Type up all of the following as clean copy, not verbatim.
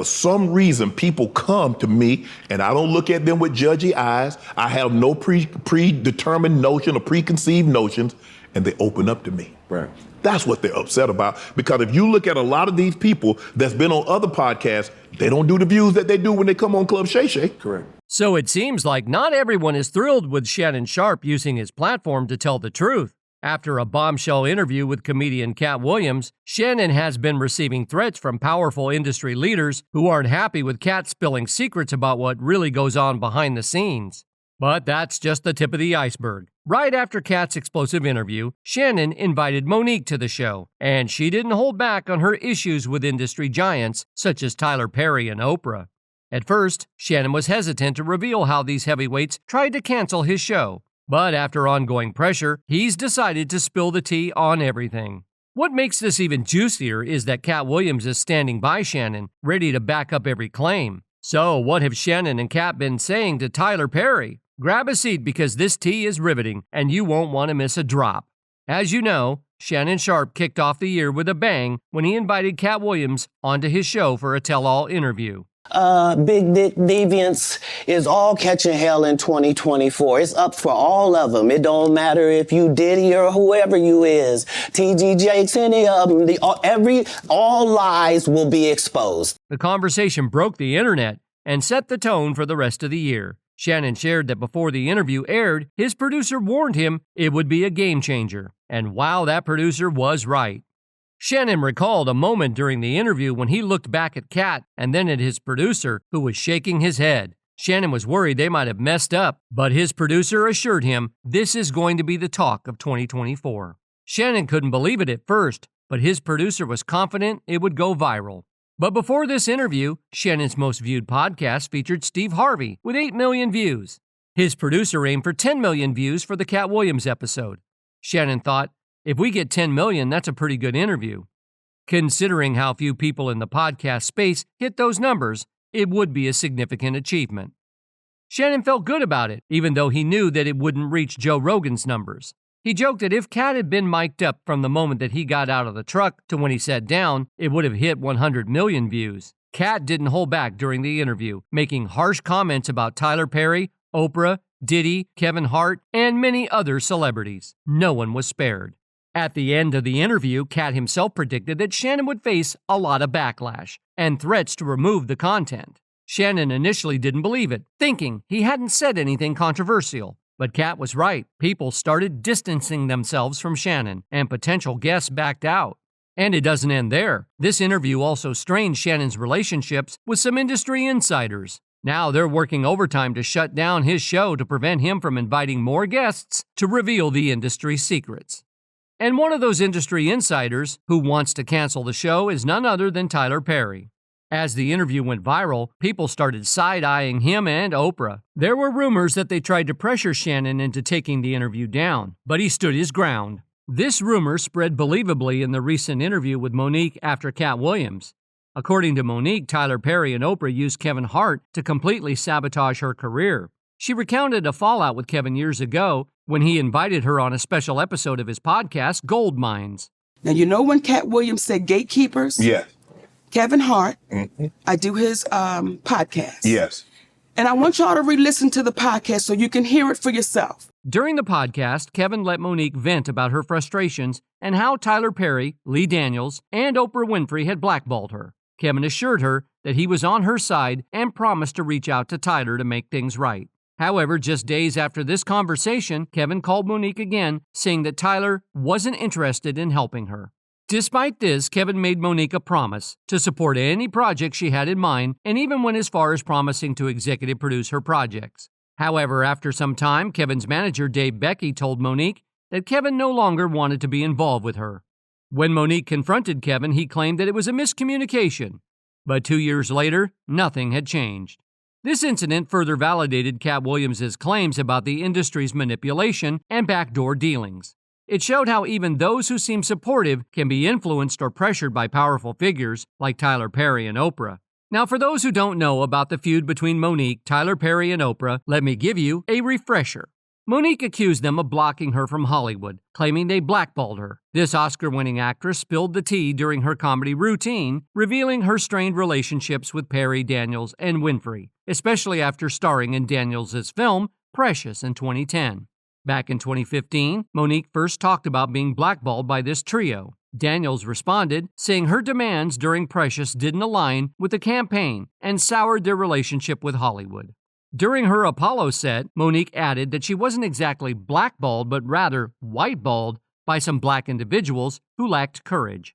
for some reason people come to me and I don't look at them with judgy eyes. I have no predetermined notion or preconceived notions, and they open up to me. Right. That's what they're upset about. Because if you look at a lot of these people that's been on other podcasts, they don't do the views that they do when they come on Club Shay Shay. Correct. So it seems like not everyone is thrilled with Shannon Sharpe using his platform to tell the truth. After a bombshell interview with comedian Katt Williams, Shannon has been receiving threats from powerful industry leaders who aren't happy with Katt spilling secrets about what really goes on behind the scenes. But that's just the tip of the iceberg. Right after Katt's explosive interview, Shannon invited Monique to the show, and she didn't hold back on her issues with industry giants such as Tyler Perry and Oprah. At first, Shannon was hesitant to reveal how these heavyweights tried to cancel his show. But after ongoing pressure, he's decided to spill the tea on everything. What makes this even juicier is that Katt Williams is standing by Shannon, ready to back up every claim. So what have Shannon and Katt been saying to Tyler Perry? Grab a seat because this tea is riveting and you won't want to miss a drop. As you know, Shannon Sharpe kicked off the year with a bang when he invited Katt Williams onto his show for a tell-all interview. Big Dick Deviants is all catching hell in 2024. It's up for all of them. It don't matter if you Diddy or whoever you is. TG Jakes, any of them. All lies will be exposed. The conversation broke the internet and set the tone for the rest of the year. Shannon shared that before the interview aired, his producer warned him it would be a game changer. And wow, that producer was right. Shannon recalled a moment during the interview when he looked back at Katt and then at his producer, who was shaking his head. Shannon was worried they might have messed up, but his producer assured him this is going to be the talk of 2024. Shannon couldn't believe it at first, but his producer was confident it would go viral. But before this interview, Shannon's most viewed podcast featured Steve Harvey with 8 million views. His producer aimed for 10 million views for the Katt Williams episode. Shannon thought, if we get 10 million, that's a pretty good interview. Considering how few people in the podcast space hit those numbers, it would be a significant achievement. Shannon felt good about it, even though he knew that it wouldn't reach Joe Rogan's numbers. He joked that if Katt had been mic'd up from the moment that he got out of the truck to when he sat down, it would have hit 100 million views. Katt didn't hold back during the interview, making harsh comments about Tyler Perry, Oprah, Diddy, Kevin Hart, and many other celebrities. No one was spared. At the end of the interview, Katt himself predicted that Shannon would face a lot of backlash and threats to remove the content. Shannon initially didn't believe it, thinking he hadn't said anything controversial. But Katt was right. People started distancing themselves from Shannon, and potential guests backed out. And it doesn't end there. This interview also strained Shannon's relationships with some industry insiders. Now they're working overtime to shut down his show to prevent him from inviting more guests to reveal the industry secrets. And one of those industry insiders who wants to cancel the show is none other than Tyler Perry. As the interview went viral, people started side-eyeing him and Oprah. There were rumors that they tried to pressure Shannon into taking the interview down, but he stood his ground. This rumor spread believably in the recent interview with Monique after Katt Williams. According to Monique, Tyler Perry and Oprah used Kevin Hart to completely sabotage her career. She recounted a fallout with Kevin years ago when he invited her on a special episode of his podcast, Gold Mines. Now, you know when Katt Williams said gatekeepers? Yes. Kevin Hart, I do his podcast. Yes. And I want y'all to re-listen to the podcast so you can hear it for yourself. During the podcast, Kevin let Monique vent about her frustrations and how Tyler Perry, Lee Daniels, and Oprah Winfrey had blackballed her. Kevin assured her that he was on her side and promised to reach out to Tyler to make things right. However, just days after this conversation, Kevin called Monique again, saying that Tyler wasn't interested in helping her. Despite this, Kevin made Monique a promise to support any project she had in mind and even went as far as promising to executive produce her projects. However, after some time, Kevin's manager, Dave Becky, told Monique that Kevin no longer wanted to be involved with her. When Monique confronted Kevin, he claimed that it was a miscommunication. But 2 years later, nothing had changed. This incident further validated Katt Williams' claims about the industry's manipulation and backdoor dealings. It showed how even those who seem supportive can be influenced or pressured by powerful figures like Tyler Perry and Oprah. Now, for those who don't know about the feud between Monique, Tyler Perry, and Oprah, let me give you a refresher. Monique accused them of blocking her from Hollywood, claiming they blackballed her. This Oscar-winning actress spilled the tea during her comedy routine, revealing her strained relationships with Perry, Daniels, and Winfrey, especially after starring in Daniels' film Precious in 2010. Back in 2015, Monique first talked about being blackballed by this trio. Daniels responded, saying her demands during Precious didn't align with the campaign and soured their relationship with Hollywood. During her Apollo set, Monique added that she wasn't exactly blackballed, but rather whiteballed by some black individuals who lacked courage.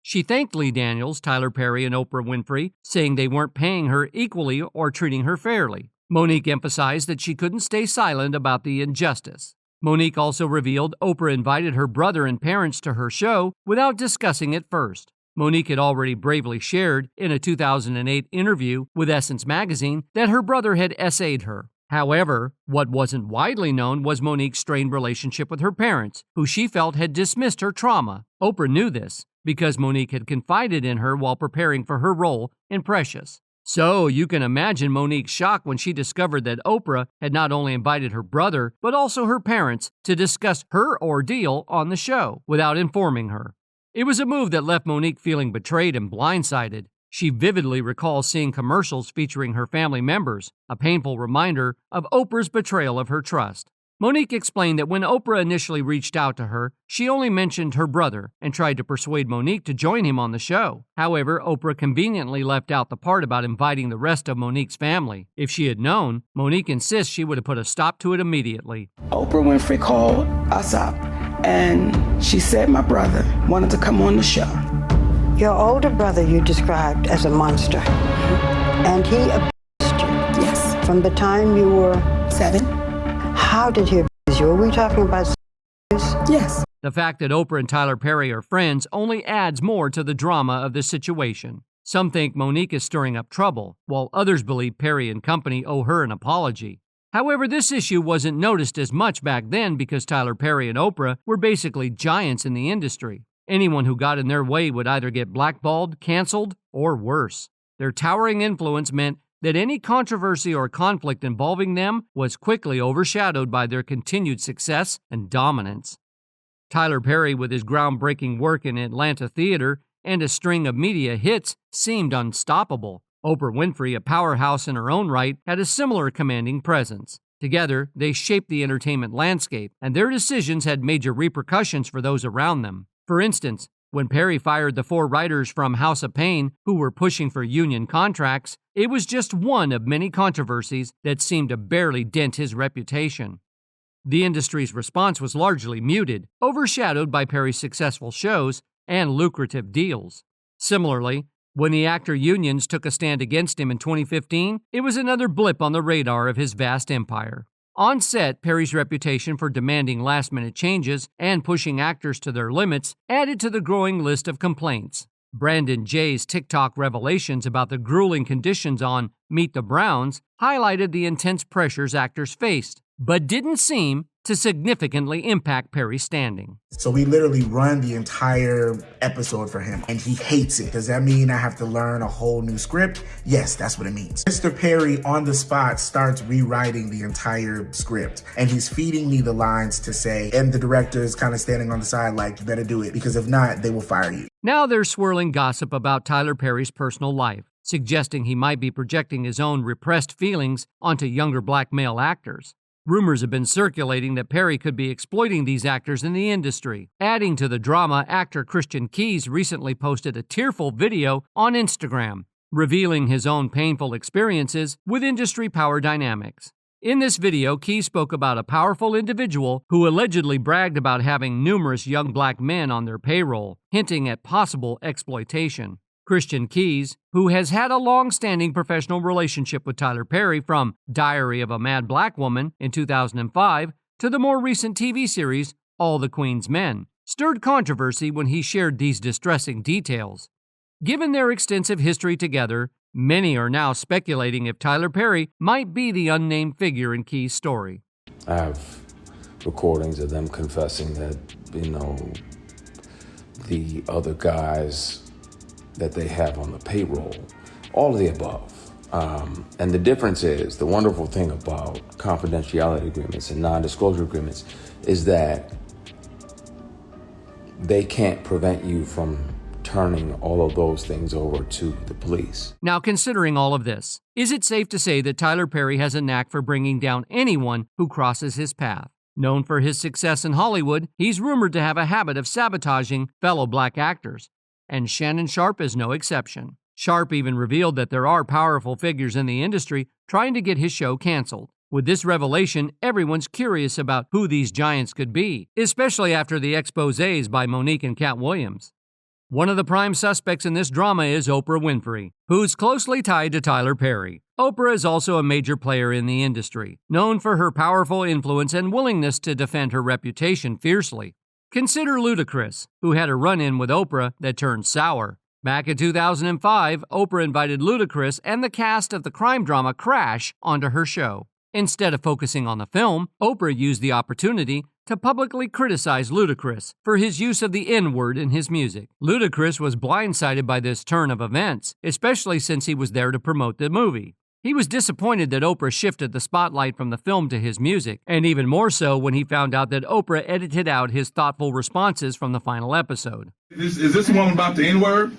She thanked Lee Daniels, Tyler Perry, and Oprah Winfrey, saying they weren't paying her equally or treating her fairly. Monique emphasized that she couldn't stay silent about the injustice. Monique also revealed Oprah invited her brother and parents to her show without discussing it first. Monique had already bravely shared in a 2008 interview with Essence magazine that her brother had essayed her. However, what wasn't widely known was Monique's strained relationship with her parents, who she felt had dismissed her trauma. Oprah knew this because Monique had confided in her while preparing for her role in Precious. So you can imagine Monique's shock when she discovered that Oprah had not only invited her brother, but also her parents to discuss her ordeal on the show without informing her. It was a move that left Monique feeling betrayed and blindsided. She vividly recalls seeing commercials featuring her family members, a painful reminder of Oprah's betrayal of her trust. Monique explained that when Oprah initially reached out to her, she only mentioned her brother and tried to persuade Monique to join him on the show. However, Oprah conveniently left out the part about inviting the rest of Monique's family. If she had known, Monique insists she would have put a stop to it immediately. Oprah Winfrey called us up, and she said my brother wanted to come on the show. Your older brother you described as a monster, and he abused you. Yes. From the time you were 7. How did he abuse you? Are we talking about abuse? Yes. The fact that Oprah and Tyler Perry are friends only adds more to the drama of the situation. Some think Monique is stirring up trouble, while others believe Perry and company owe her an apology. However, this issue wasn't noticed as much back then because Tyler Perry and Oprah were basically giants in the industry. Anyone who got in their way would either get blackballed, canceled, or worse. Their towering influence meant that any controversy or conflict involving them was quickly overshadowed by their continued success and dominance. Tyler Perry, with his groundbreaking work in Atlanta theater and a string of media hits, seemed unstoppable. Oprah Winfrey, a powerhouse in her own right, had a similar commanding presence. Together, they shaped the entertainment landscape, and their decisions had major repercussions for those around them. For instance, when Perry fired the 4 writers from House of Pain who were pushing for union contracts, it was just one of many controversies that seemed to barely dent his reputation. The industry's response was largely muted, overshadowed by Perry's successful shows and lucrative deals. Similarly, when the actor unions took a stand against him in 2015, it was another blip on the radar of his vast empire. On set, Perry's reputation for demanding last-minute changes and pushing actors to their limits added to the growing list of complaints. Brandon Jay's TikTok revelations about the grueling conditions on Meet the Browns highlighted the intense pressures actors faced, but didn't seem to significantly impact Perry's standing. So we literally run the entire episode for him, and he hates it. Does that mean I have to learn a whole new script? Yes, that's what it means. Mr. Perry, on the spot, starts rewriting the entire script, and he's feeding me the lines to say, and the director is kind of standing on the side like, you better do it, because if not, they will fire you. Now there's swirling gossip about Tyler Perry's personal life, suggesting he might be projecting his own repressed feelings onto younger black male actors. Rumors have been circulating that Perry could be exploiting these actors in the industry. Adding to the drama, actor Christian Keyes recently posted a tearful video on Instagram, revealing his own painful experiences with industry power dynamics. In this video, Keyes spoke about a powerful individual who allegedly bragged about having numerous young black men on their payroll, hinting at possible exploitation. Christian Keyes, who has had a long-standing professional relationship with Tyler Perry from Diary of a Mad Black Woman in 2005 to the more recent TV series All the Queen's Men, stirred controversy when he shared these distressing details. Given their extensive history together, many are now speculating if Tyler Perry might be the unnamed figure in Keyes' story. I have recordings of them confessing that, the other guys that they have on the payroll, all of the above, And the difference is, the wonderful thing about confidentiality agreements and non-disclosure agreements is that they can't prevent you from turning all of those things over to the police. Now, considering all of this, is it safe to say that Tyler Perry has a knack for bringing down anyone who crosses his path? Known for his success in Hollywood, he's rumored to have a habit of sabotaging fellow black actors, and Shannon Sharpe is no exception. Sharpe even revealed that there are powerful figures in the industry trying to get his show canceled. With this revelation, everyone's curious about who these giants could be, especially after the exposés by Monique and Katt Williams. One of the prime suspects in this drama is Oprah Winfrey, who's closely tied to Tyler Perry. Oprah is also a major player in the industry, known for her powerful influence and willingness to defend her reputation fiercely. Consider Ludacris, who had a run-in with Oprah that turned sour. Back in 2005, Oprah invited Ludacris and the cast of the crime drama Crash onto her show. Instead of focusing on the film, Oprah used the opportunity to publicly criticize Ludacris for his use of the N-word in his music. Ludacris was blindsided by this turn of events, especially since he was there to promote the movie. He was disappointed that Oprah shifted the spotlight from the film to his music, and even more so when he found out that Oprah edited out his thoughtful responses from the final episode. Is this one about the N-word?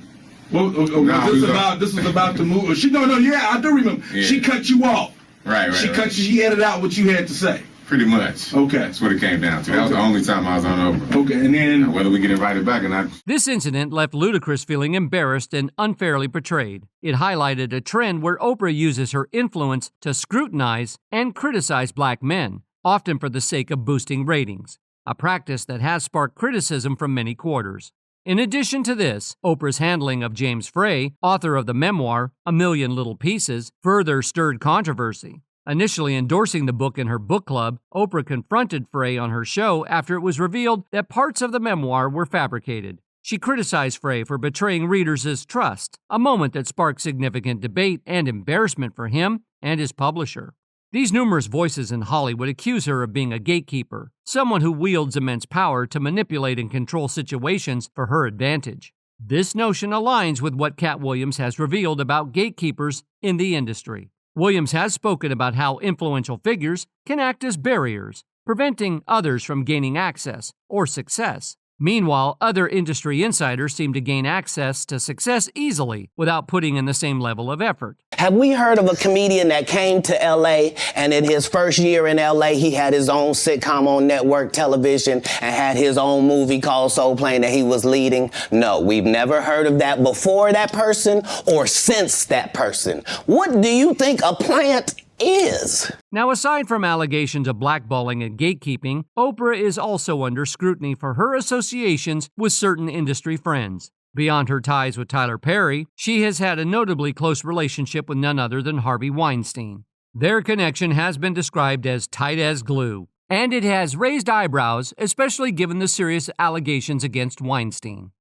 This was about the movie. I do remember. Yeah. She cut you off. Right. She edited out what you had to say. Pretty much. Okay. That's what it came down to. That was the only time I was on Oprah. Okay, and then whether we get invited back or not. This incident left Ludacris feeling embarrassed and unfairly portrayed. It highlighted a trend where Oprah uses her influence to scrutinize and criticize black men, often for the sake of boosting ratings, a practice that has sparked criticism from many quarters. In addition to this, Oprah's handling of James Frey, author of the memoir A Million Little Pieces, further stirred controversy. Initially endorsing the book in her book club, Oprah confronted Frey on her show after it was revealed that parts of the memoir were fabricated. She criticized Frey for betraying readers' trust, a moment that sparked significant debate and embarrassment for him and his publisher. These numerous voices in Hollywood accuse her of being a gatekeeper, someone who wields immense power to manipulate and control situations for her advantage. This notion aligns with what Katt Williams has revealed about gatekeepers in the industry. Williams has spoken about how influential figures can act as barriers, preventing others from gaining access or success. Meanwhile, other industry insiders seem to gain access to success easily without putting in the same level of effort. Have we heard of a comedian that came to LA and in his first year in LA, he had his own sitcom on network television and had his own movie called Soul Plane that he was leading? No, we've never heard of that before that person or since that person. What do you think a plant is? Now, aside from allegations of blackballing and gatekeeping, Oprah is also under scrutiny for her associations with certain industry friends. Beyond her ties with Tyler Perry, she has had a notably close relationship with none other than Harvey Weinstein. Their connection has been described as tight as glue, and it has raised eyebrows, especially given the serious allegations against Weinstein.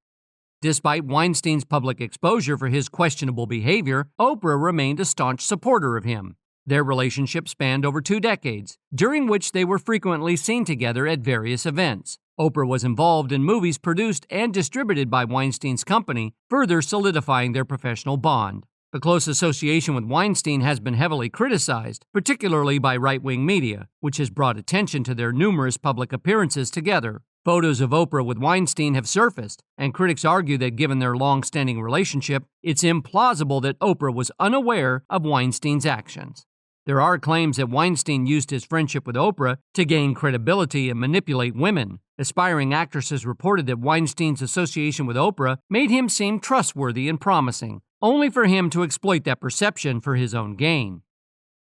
Despite Weinstein's public exposure for his questionable behavior, Oprah remained a staunch supporter of him. Their relationship spanned over 2 decades, during which they were frequently seen together at various events. Oprah was involved in movies produced and distributed by Weinstein's company, further solidifying their professional bond. The close association with Weinstein has been heavily criticized, particularly by right-wing media, which has brought attention to their numerous public appearances together. Photos of Oprah with Weinstein have surfaced, and critics argue that given their long-standing relationship, it's implausible that Oprah was unaware of Weinstein's actions. There are claims that Weinstein used his friendship with Oprah to gain credibility and manipulate women. Aspiring actresses reported that Weinstein's association with Oprah made him seem trustworthy and promising, only for him to exploit that perception for his own gain.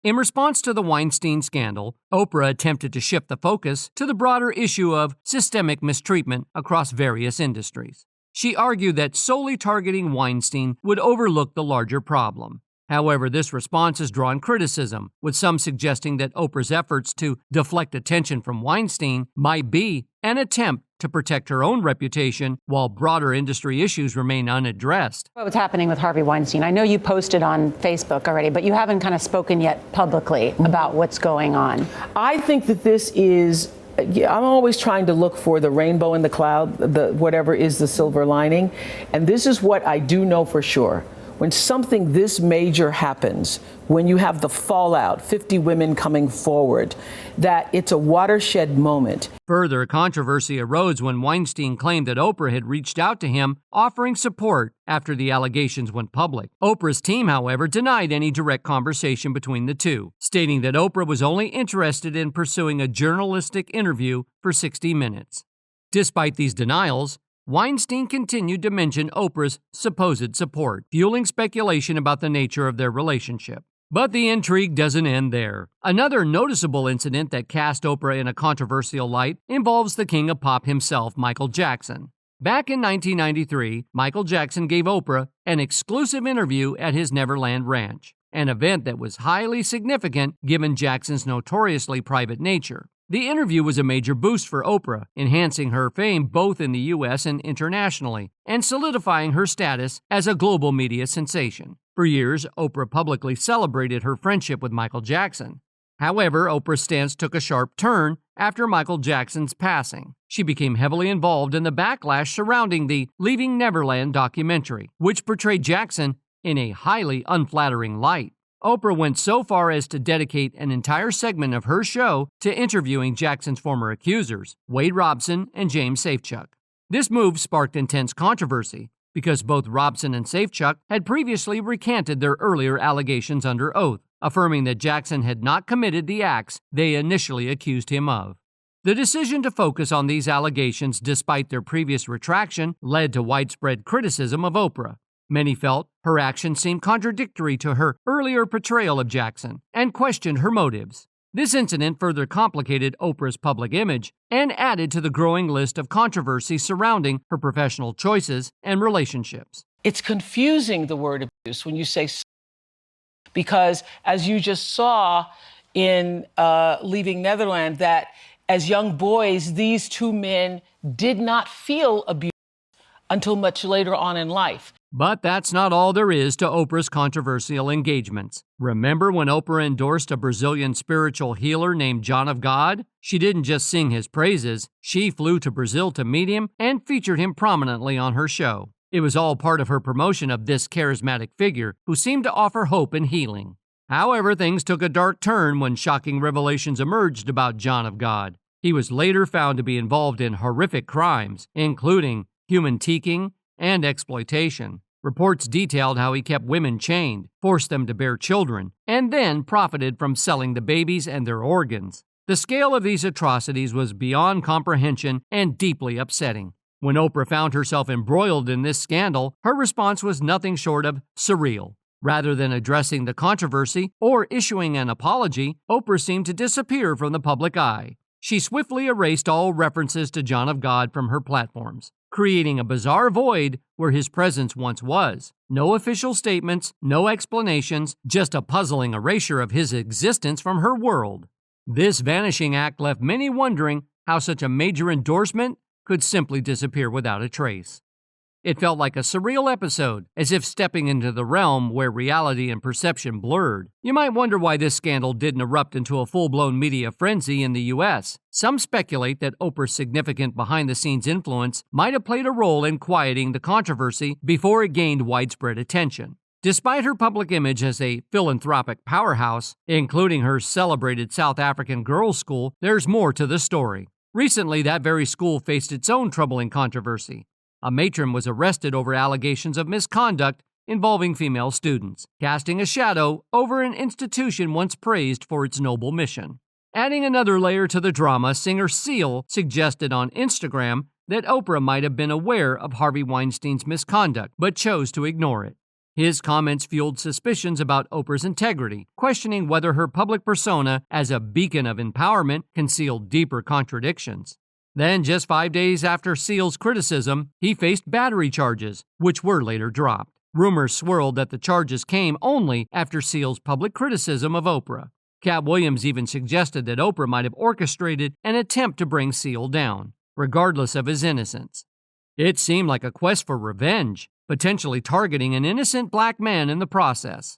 In response to the Weinstein scandal, Oprah attempted to shift the focus to the broader issue of systemic mistreatment across various industries. She argued that solely targeting Weinstein would overlook the larger problem. However, this response has drawn criticism, with some suggesting that Oprah's efforts to deflect attention from Weinstein might be an attempt to protect her own reputation while broader industry issues remain unaddressed. What's happening with Harvey Weinstein? I know you posted on Facebook already, but you haven't kind of spoken yet publicly about what's going on. I think that this is, I'm always trying to look for the rainbow in the cloud, whatever is the silver lining. And this is what I do know for sure. when something this major happens, when you have the fallout, 50 women coming forward, that it's a watershed moment. Further controversy arose when Weinstein claimed that Oprah had reached out to him offering support after the allegations went public. Oprah's team, however, denied any direct conversation between the two, stating that Oprah was only interested in pursuing a journalistic interview for 60 Minutes. Despite these denials, Weinstein continued to mention Oprah's supposed support, fueling speculation about the nature of their relationship. But the intrigue doesn't end there. Another noticeable incident that cast Oprah in a controversial light involves the king of pop himself, Michael Jackson. Back in 1993, Michael Jackson gave Oprah an exclusive interview at his Neverland Ranch, an event that was highly significant given Jackson's notoriously private nature. The interview was a major boost for Oprah, enhancing her fame both in the U.S. and internationally, and solidifying her status as a global media sensation. For years, Oprah publicly celebrated her friendship with Michael Jackson. However, Oprah's stance took a sharp turn after Michael Jackson's passing. She became heavily involved in the backlash surrounding the Leaving Neverland documentary, which portrayed Jackson in a highly unflattering light. Oprah went so far as to dedicate an entire segment of her show to interviewing Jackson's former accusers, Wade Robson and James Safechuck. This move sparked intense controversy because both Robson and Safechuck had previously recanted their earlier allegations under oath, affirming that Jackson had not committed the acts they initially accused him of. The decision to focus on these allegations despite their previous retraction led to widespread criticism of Oprah. Many felt her actions seemed contradictory to her earlier portrayal of Jackson and questioned her motives. This incident further complicated Oprah's public image and added to the growing list of controversy surrounding her professional choices and relationships. It's confusing, the word abuse, when you say, because as you just saw in Leaving Neverland, that as young boys, these two men did not feel abuse until much later on in life. But that's not all there is to Oprah's controversial engagements. Remember when Oprah endorsed a Brazilian spiritual healer named John of God? She didn't just sing his praises, she flew to Brazil to meet him and featured him prominently on her show. It was all part of her promotion of this charismatic figure who seemed to offer hope and healing. However, things took a dark turn when shocking revelations emerged about John of God. He was later found to be involved in horrific crimes, including human teaking and exploitation. Reports detailed how he kept women chained, forced them to bear children, and then profited from selling the babies and their organs. The scale of these atrocities was beyond comprehension and deeply upsetting. When Oprah found herself embroiled in this scandal, her response was nothing short of surreal. Rather than addressing the controversy or issuing an apology, Oprah seemed to disappear from the public eye. She swiftly erased all references to John of God from her platforms, creating a bizarre void where his presence once was. No official statements, no explanations, just a puzzling erasure of his existence from her world. This vanishing act left many wondering how such a major endorsement could simply disappear without a trace. It felt like a surreal episode, as if stepping into the realm where reality and perception blurred. You might wonder why this scandal didn't erupt into a full-blown media frenzy in the U.S. Some speculate that Oprah's significant behind-the-scenes influence might have played a role in quieting the controversy before it gained widespread attention. Despite her public image as a philanthropic powerhouse, including her celebrated South African girls' school, there's more to the story. Recently, that very school faced its own troubling controversy. A matron was arrested over allegations of misconduct involving female students, casting a shadow over an institution once praised for its noble mission. Adding another layer to the drama, singer Seal suggested on Instagram that Oprah might have been aware of Harvey Weinstein's misconduct, but chose to ignore it. His comments fueled suspicions about Oprah's integrity, questioning whether her public persona as a beacon of empowerment concealed deeper contradictions. Then, just 5 days after Seal's criticism, he faced battery charges, which were later dropped. Rumors swirled that the charges came only after Seal's public criticism of Oprah. Katt Williams even suggested that Oprah might have orchestrated an attempt to bring Seal down, regardless of his innocence. It seemed like a quest for revenge, potentially targeting an innocent black man in the process.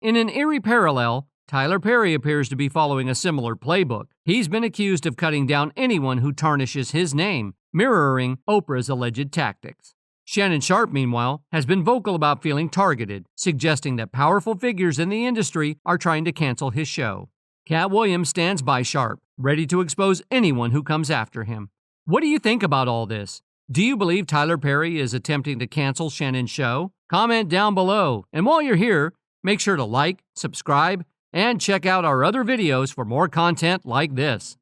In an eerie parallel, Tyler Perry appears to be following a similar playbook. He's been accused of cutting down anyone who tarnishes his name, mirroring Oprah's alleged tactics. Shannon Sharpe, meanwhile, has been vocal about feeling targeted, suggesting that powerful figures in the industry are trying to cancel his show. Katt Williams stands by Sharpe, ready to expose anyone who comes after him. What do you think about all this? Do you believe Tyler Perry is attempting to cancel Shannon's show? Comment down below. And while you're here, make sure to like, subscribe, and check out our other videos for more content like this.